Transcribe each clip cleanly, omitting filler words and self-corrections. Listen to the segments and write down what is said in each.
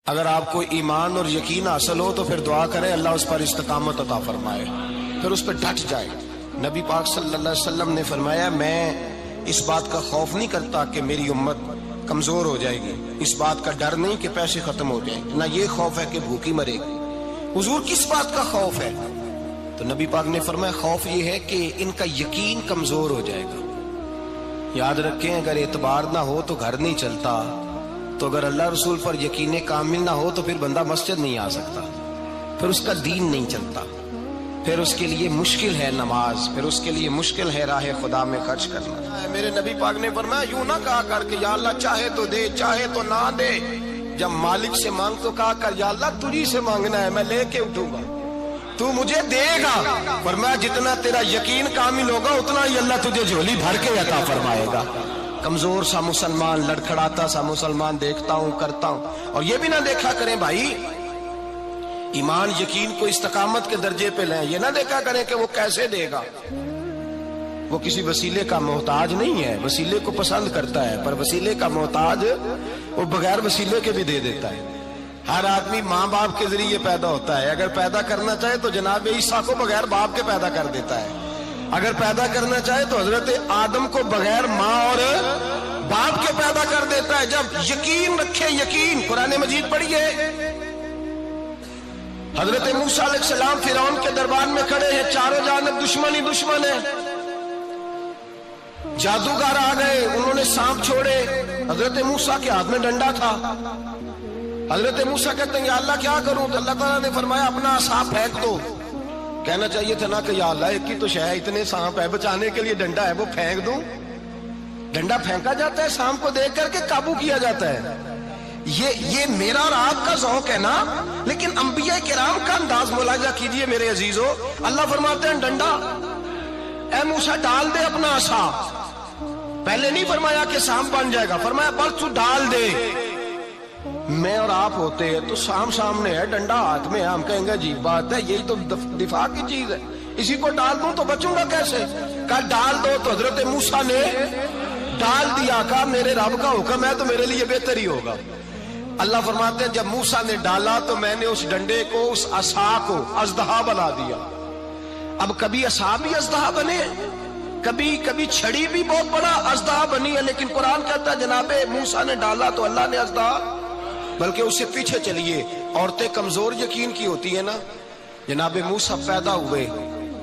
اگر آپ کو ایمان اور یقین حاصل ہو تو پھر دعا کریں اللہ اس پر استقامت عطا فرمائے، پھر اس پہ ڈٹ جائے۔ نبی پاک صلی اللہ علیہ وسلم نے فرمایا میں اس بات کا خوف نہیں کرتا کہ میری امت کمزور ہو جائے گی، اس بات کا ڈر نہیں کہ پیسے ختم ہو جائیں، نہ یہ خوف ہے کہ بھوکی مرے گی۔ حضور کس بات کا خوف ہے؟ تو نبی پاک نے فرمایا خوف یہ ہے کہ ان کا یقین کمزور ہو جائے گا۔ یاد رکھیں اگر اعتبار نہ ہو تو گھر نہیں چلتا، تو اگر اللہ رسول پر یقین کامل نہ ہو تو پھر بندہ مسجد نہیں آ سکتا، پھر اس کا دین نہیں چلتا، پھر اس کے لیے مشکل ہے نماز، پھر اس کے لیے مشکل ہے راہ خدا میں خرچ کرنا۔ میرے نبی پاک نے فرمایا یوں نہ کہا کر کہ یا اللہ چاہے تو دے چاہے تو نہ دے، جب مالک سے مانگ تو کہا کر یا اللہ تجھی سے مانگنا ہے، میں لے کے اٹھوں گا، تو مجھے دے گا۔ فرمایا جتنا تیرا یقین کامل ہوگا اتنا ہی اللہ تجھے جھولی بھر کے عطا فرمائے گا۔ کمزور سا مسلمان، لڑکھڑاتا سا مسلمان دیکھتا ہوں کرتا ہوں، اور یہ بھی نہ دیکھا کریں بھائی ایمان یقین کو استقامت کے درجے پہ لیں، یہ نہ دیکھا کریں کہ وہ کیسے دے گا، وہ کسی وسیلے کا محتاج نہیں ہے، وسیلے کو پسند کرتا ہے، پر وسیلے کا محتاج وہ بغیر وسیلے کے بھی دے دیتا ہے۔ ہر آدمی ماں باپ کے ذریعے پیدا ہوتا ہے، اگر پیدا کرنا چاہے تو جناب عیسیٰ کو بغیر باپ کے پیدا کر دیتا ہے، اگر پیدا کرنا چاہے تو حضرت آدم کو بغیر ماں اور باپ کے پیدا کر دیتا ہے۔ جب یقین رکھے، یقین قرآن مجید پڑھیے، حضرت موسیٰ علیہ السلام فرعون کے دربار میں کھڑے ہیں، چاروں جانب دشمن ہی دشمن ہے، جادوگر آ گئے، انہوں نے سانپ چھوڑے، حضرت موسیٰ کے ہاتھ میں ڈنڈا تھا۔ حضرت موسیٰ کہتے ہیں یا اللہ کیا کروں؟ تو اللہ تعالیٰ نے فرمایا اپنا عصا پھینک دو۔ کہنا چاہیے تھا نا کہ یا اللہ ایک ہی تو شے ہے، اتنے سانپ ہے، بچانے کے لیے ڈنڈا ہے، وہ پھینک دوں؟ ڈنڈا پھینکا جاتا ہے، سانپ کو دیکھ کر کے قابو کیا جاتا ہے۔ یہ میرا اور آپ کا ذوق ہے نا، لیکن انبیاء کرام کا انداز ملاحظہ کیجئے میرے عزیزو۔ اللہ فرماتے ہیں ڈنڈا، اے موسیٰ ڈال دے اپنا عصا۔ پہلے نہیں فرمایا کہ سانپ بن جائے گا، فرمایا بس تو ڈال دے۔ میں اور آپ ہوتے ہیں تو سام سامنے ہے، ڈنڈا ہاتھ میں ہے، ہم کہیں گے عجیب بات ہے، یہی تو دفاع کی چیز ہے، اسی کو ڈال دوں تو بچوں گا کیسے؟ کہا ڈال دو، تو حضرت موسیٰ نے ڈال دیا، کہا میرے رب کا حکم ہے تو میرے لیے بہتر ہی ہوگا۔ اللہ فرماتے ہیں جب موسیٰ نے ڈالا تو میں نے اس ڈنڈے کو، اس عصا کو اژدہا بنا دیا۔ اب کبھی عصا بھی اژدہا بنے، کبھی چھڑی بھی بہت بڑا اژدہا بنی ہے، لیکن قرآن کہتا ہے جناب موسیٰ نے ڈالا تو اللہ نے اژدہا، بلکہ اس سے پیچھے چلیے، عورتیں کمزور یقین کی ہوتی ہیں نا، جناب موسیٰ پیدا ہوئے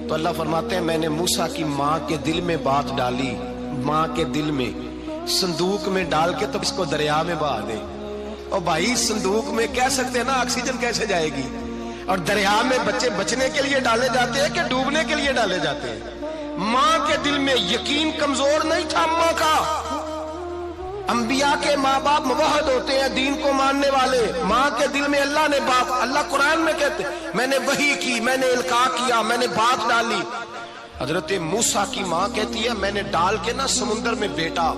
تو اللہ فرماتے ہیں میں نے موسیٰ کی ماں کے دل میں بات ڈالی، ماں کے دل میں صندوق میں ڈال کے تو اس کو دریا میں بہا دے۔ اور بھائی صندوق میں کہہ سکتے ہیں نا آکسیجن کیسے جائے گی، اور دریا میں بچے بچنے کے لیے ڈالے جاتے ہیں کہ ڈوبنے کے لیے ڈالے جاتے ہیں؟ ماں کے دل میں یقین کمزور نہیں تھا ماں کا۔ انبیاء کے ماں باپ موحد ہوتے ہیں، دین کو ماننے والے، ماں کے دل میں اللہ نے بات، اللہ قرآن میں کہتے میں نے وحی کی، میں نے القاء کیا، میں نے بات ڈالی۔ حضرت موسیٰ کی ماں کہتی ہے میں نے ڈال کے نا سمندر میں بیٹا،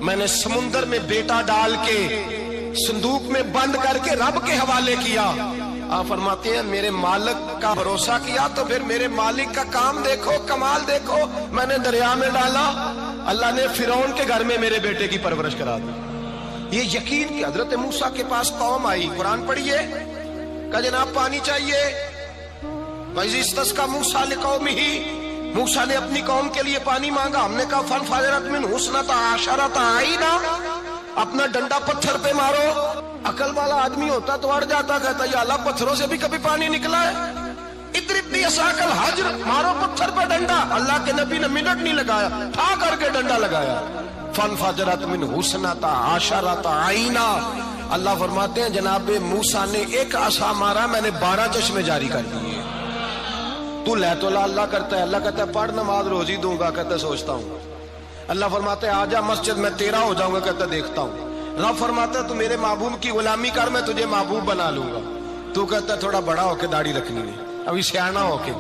میں نے سمندر میں بیٹا ڈال کے صندوق میں بند کر کے رب کے حوالے کیا۔ آپ فرماتے ہیں میرے مالک کا بھروسہ کیا تو پھر میرے مالک کا کام دیکھو، کمال دیکھو، میں نے دریا میں ڈالا، اللہ نے فرعون کے گھر میں میرے بیٹے کی پرورش کرا دی۔ یہ یقین کہ حضرت موسیٰ کے پاس قوم آئی، قرآن پڑھیے، کہا جناب پانی چاہیے، وَإِذِ اسْتَسْقَىٰ مُوسَىٰ لِقَوْمِهِ، موسیٰ نے اپنی قوم کے لیے پانی مانگا، ہم نے کہا فَانْفَجَرَتْ مِنْهُ اثْنَتَا عَشَرَةَ عَيْنًا، اپنا ڈنڈا پتھر پہ مارو۔ عقل والا آدمی ہوتا تو اڑ جاتا، کہتا یا اللہ پتھروں سے بھی کبھی پانی نکلا ہے؟ اضرب بعصاک الحجر، مارو پتھر پہ ڈنڈا۔ اللہ کے نبی نے منٹ نہیں لگایا، ٹھا کر کے ڈنڈا لگایا، فَانْفَجَرَتْ مِنْهُ اثْنَتَا عَشَرَةَ عَيْنًا۔ اللہ فرماتے ہیں جناب موسیٰ نے ایک عصا مارا، میں نے 12 چشمے جاری کر دیے۔ تو لے تو لا اللہ کرتا ہے، اللہ کہتا ہے پڑھ نماز روزی دوں گا، کہتا ہے سوچتا ہوں۔ اللہ فرماتے ہیں آجا مسجد میں تیرا ہو جاؤں گا، کہتا ہے دیکھتا ہوں۔ رب فرماتا ہے تو میرے محبوب کی غلامی کر، میں تجھے محبوب بنا لوں گا۔ تو کہتا ہے تھوڑا بڑا ہو کے داڑھی رکھنی ہے، ابھی سیانا ہو کے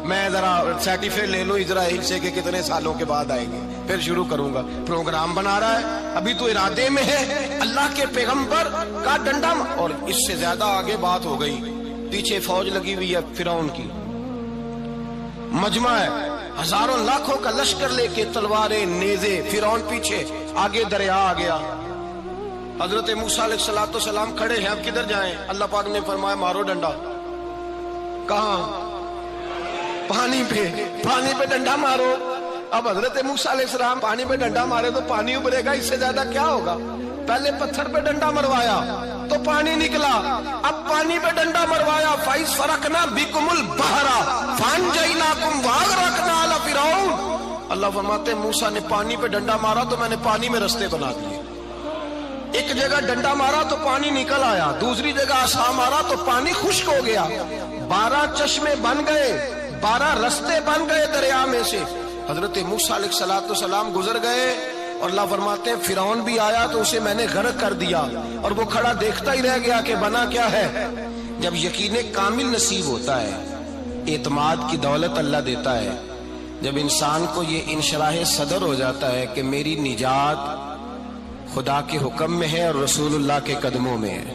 میں ذرا سرٹیفکیٹ لے لوں اسرائیل سے کہ کتنے سالوں کے بعد آئیں گے، پھر شروع کروں گا۔ پروگرام بنا رہا ہے، ابھی تو ارادے میں ہے۔ اللہ کے پیغمبر کا ڈنڈا، اور اس سے زیادہ آگے بات ہو گئی، پیچھے فوج لگی ہوئی ہے فرعون کی، مجمع ہے، ہزاروں لاکھوں کا لشکر لے کے، تلواریں نیزے، فرعون پیچھے، آگے دریا آ گیا۔ حضرت موسیٰ علیہ السلام کھڑے ہیں، اب کدھر جائیں؟ اللہ پاک نے فرمایا مارو ڈنڈا۔ کہاں؟ پانی پہ ڈنڈا مارو۔ اب حضرت موسیٰ علیہ السلام پانی پہ ڈنڈا مارے تو پانی ابھرے گا، اس سے زیادہ کیا ہوگا؟ پہلے پتھر پہ ڈنڈا مروایا تو پانی نکلا، اب پانی پہ ڈنڈا مروایا فَإِذْ فَرَقْنَا بِكُمُ الْبَحْرَ فَأَنْجَيْنَاكُمْ وَأَغْرَقْنَا آلَ فِرْعَوْنَ۔ اللہ فرماتے ہیں موسیٰ نے پانی پہ ڈنڈا مارا تو میں نے پانی میں رستے بنا دیے۔ ایک جگہ ڈنڈا مارا تو پانی نکل آیا، دوسری جگہ عصا مارا تو پانی خشک ہو گیا، 12 چشمے بن گئے، 12 رستے بن گئے دریا میں سے۔ حضرت موسیٰ علیہ السلام گزر گئے اور اللہ فرماتے ہیں فرعون بھی آیا تو اسے میں نے غرق کر دیا، اور وہ کھڑا دیکھتا ہی رہ گیا کہ بنا کیا ہے۔ جب یقین کامل نصیب ہوتا ہے، اعتماد کی دولت اللہ دیتا ہے، جب انسان کو یہ انشراح صدر ہو جاتا ہے کہ میری نجات خدا کے حکم میں ہے اور رسول اللہ کے قدموں میں ہے،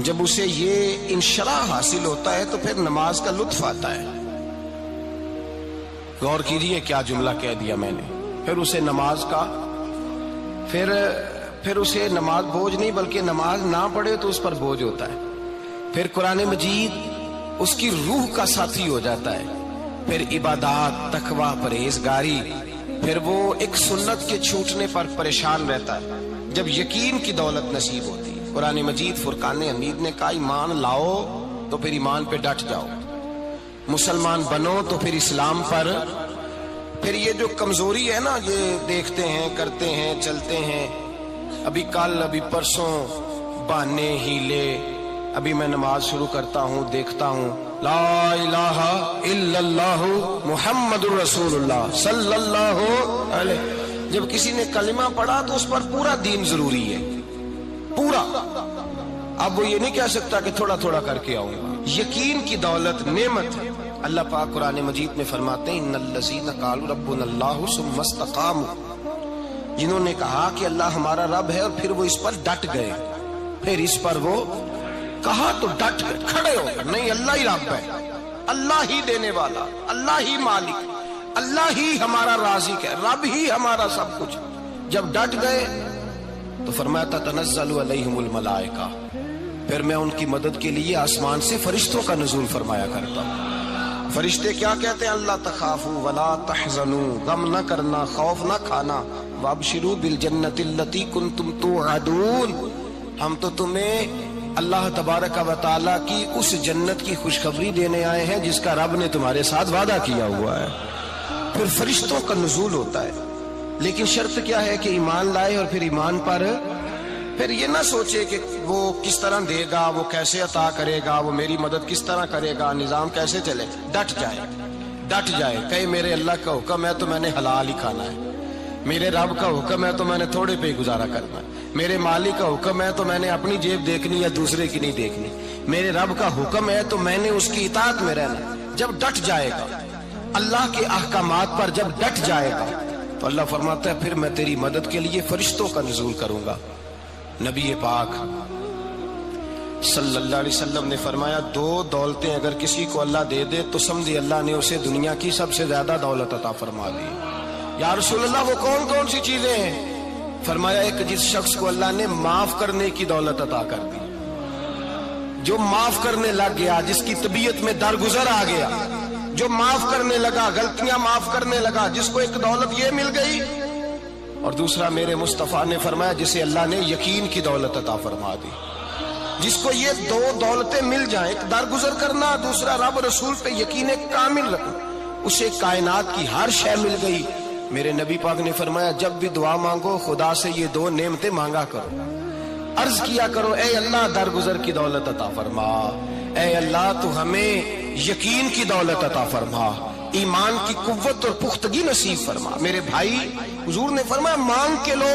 جب اسے یہ انشراح حاصل ہوتا ہے تو پھر نماز کا لطف آتا ہے۔ غور کیجئے کیا جملہ کہہ دیا میں نے۔ پھر اسے نماز کا پھر اسے نماز بوجھ نہیں، بلکہ نماز نہ پڑھے تو اس پر بوجھ ہوتا ہے۔ پھر قرآن مجید اس کی روح کا ساتھی ہو جاتا ہے، پھر عبادات، تقوی، پرہیزگاری، پھر وہ ایک سنت کے چھوٹنے پر پریشان رہتا ہے۔ جب یقین کی دولت نصیب ہوتی ہے، قرآن مجید فرقان حمید نے کہا ایمان لاؤ تو پھر ایمان پہ ڈٹ جاؤ، مسلمان بنو تو پھر اسلام پر۔ پھر یہ جو کمزوری ہے نا، یہ دیکھتے ہیں، کرتے ہیں، چلتے ہیں، ابھی کل ابھی پرسوں بہانے ہیلے، ابھی میں نماز شروع کرتا ہوں دیکھتا ہوں لا الہ الا اللہ محمد الرسول اللہ صلی اللہ علیہ۔ جب کسی نے کلمہ پڑھا تو اس پر پورا دین ضروری ہے، پورا۔ اب وہ یہ نہیں کہہ سکتا کہ تھوڑا تھوڑا کر کے آؤں گا۔ یقین کی دولت نعمت ہے۔ اللہ پاک قرآن مجید میں فرماتے ہیں ان الذین قالوا ربنا اللہ ثم استقاموا، جنہوں نے کہا کہ اللہ ہمارا رب ہے اور پھر وہ اس پر ڈٹ گئے، پھر اس پر وہ کہا تو ڈٹ گئے، کھڑے ہو گئے، نہیں اللہ ہی رب ہے، اللہ ہی دینے والا، اللہ ہی مالک، اللہ ہی ہمارا رازق ہے، رب ہی ہمارا سب کچھ۔ جب ڈٹ گئے تو فرمایا تتنزل علیہم الملائکہ، پھر میں ان کی مدد کے لیے آسمان سے فرشتوں کا نزول فرمایا کرتا ہوں۔ فرشتے کیا کہتے ہیں؟ اللہ تخافوا ولا تحزنوا، غم نہ کرنا، خوف نہ کھانا، وابشروا بالجنۃ التی کنتم توعدون، ہم تو تمہیں اللہ تبارک و تعالیٰ کی اس جنت کی خوشخبری دینے آئے ہیں جس کا رب نے تمہارے ساتھ وعدہ کیا ہوا ہے۔ پھر فرشتوں کا نزول ہوتا ہے، لیکن شرط کیا ہے کہ ایمان لائے، اور پھر ایمان پر پھر یہ نہ سوچے کہ وہ کس طرح دے گا، وہ کیسے عطا کرے گا، وہ میری مدد کس طرح کرے گا، نظام کیسے چلے۔ ڈٹ جائے کہے میرے اللہ کا حکم ہے تو میں نے حلال ہی کھانا ہے، میرے رب کا حکم ہے تو میں نے تھوڑے پہ گزارا کرنا ہے، میرے مالک کا حکم ہے تو میں نے اپنی جیب دیکھنی یا دوسرے کی نہیں دیکھنی، میرے رب کا حکم ہے تو میں نے اس کی اطاعت میں رہنا۔ جب ڈٹ جائے گا اللہ کے احکامات پر، جب ڈٹ جائے گا تو اللہ فرماتا ہے پھر میں تیری مدد کے لیے فرشتوں کا نزول کروں گا۔ نبی پاک صلی اللہ علیہ وسلم نے فرمایا 2 دولتیں اگر کسی کو اللہ دے دے تو سمجھے اللہ نے اسے دنیا کی سب سے زیادہ دولت عطا فرما دی۔ یا رسول اللہ وہ کون کون سی چیزیں ہیں؟ فرمایا ایک جس شخص کو اللہ نے معاف کرنے کی دولت عطا کر دی، جو معاف کرنے لگ گیا، جس کی طبیعت میں درگزر آ گیا، جو معاف کرنے لگا، غلطیاں معاف کرنے لگا، جس کو ایک دولت یہ مل گئی۔ اور دوسرا میرے مصطفیٰ نے فرمایا جسے اللہ نے یقین کی دولت عطا فرما دی۔ جس کو یہ 2 دولتیں مل جائیں، ایک درگزر کرنا، دوسرا رب رسول پہ یقین کامل رکھنا، اسے کائنات کی ہر شے مل گئی۔ میرے نبی پاک نے فرمایا جب بھی دعا مانگو خدا سے یہ 2 نعمتیں مانگا کرو، عرض کیا کرو اے اللہ درگزر کی دولت عطا فرما، اے اللہ تو ہمیں یقین کی دولت عطا فرما، ایمان کی قوت اور پختگی نصیب فرما۔ میرے بھائی حضور نے فرمایا مانگ کے لو۔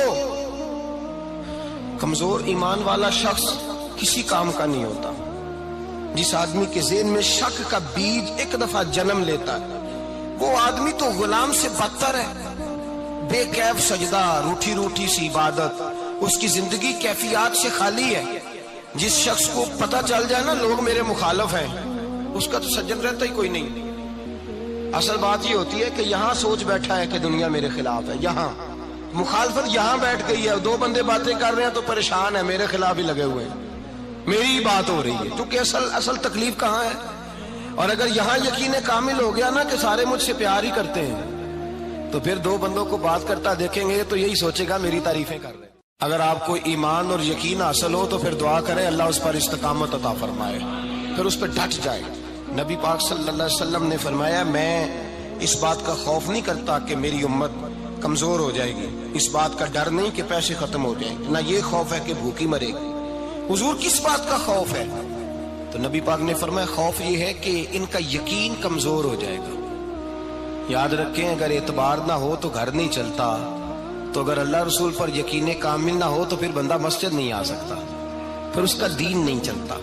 کمزور ایمان والا شخص کسی کام کا نہیں ہوتا۔ جس آدمی کے ذہن میں شک کا بیج ایک دفعہ جنم لیتا ہے وہ آدمی تو غلام سے بدتر ہے۔ بے کیف سجدہ، روٹھی روٹھی سی عبادت، اس کی زندگی کیفیات سے خالی ہے۔ جس شخص کو پتہ چل جائے نا لوگ میرے مخالف ہیں، اس کا تو سجن رہتا ہی کوئی نہیں۔ اصل بات یہ ہوتی ہے کہ یہاں سوچ بیٹھا ہے کہ دنیا میرے خلاف ہے، یہاں مخالفت یہاں بیٹھ گئی ہے, دو بندے باتیں کر رہے ہیں تو پریشان ہے, میرے خلاف ہی لگے ہوئے ہیں, میری بات ہو رہی ہے, کیونکہ اصل تکلیف کہاں ہے. اور اگر یہاں یقین کامل ہو گیا نا کہ سارے مجھ سے پیار ہی کرتے ہیں, تو پھر دو بندوں کو بات کرتا دیکھیں گے تو یہی سوچے گا میری تعریفیں کر رہے ہیں. اگر آپ کو ایمان اور یقین حاصل ہو تو پھر دعا کریں اللہ اس پر استقامت عطا فرمائے, پھر اس پہ ڈٹ جائے. نبی پاک صلی اللہ علیہ وسلم نے فرمایا میں اس بات کا خوف نہیں کرتا کہ میری امت کمزور ہو جائے گی, اس بات کا ڈر نہیں کہ پیسے ختم ہو جائیں, نہ یہ خوف ہے کہ بھوکی مرے گی. حضور کس بات کا خوف ہے؟ تو نبی پاک نے فرمایا خوف یہ ہے کہ ان کا یقین کمزور ہو جائے گا. یاد رکھیں اگر اعتبار نہ ہو تو گھر نہیں چلتا, تو اگر اللہ رسول پر یقین کامل نہ ہو تو پھر بندہ مسجد نہیں آ سکتا, پھر اس کا دین نہیں چلتا,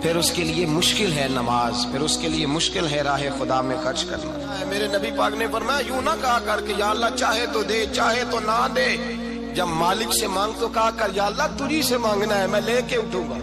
پھر اس کے لیے مشکل ہے نماز, پھر اس کے لیے مشکل ہے راہ خدا میں خرچ کرنا. میرے نبی پاک نے فرمایا یوں نہ کہا کر کہ یا اللہ چاہے تو دے چاہے تو نہ دے, جب مالک سے مانگ تو کہا کر یا اللہ تجھی سے مانگنا ہے, میں لے کے اٹھوں گا.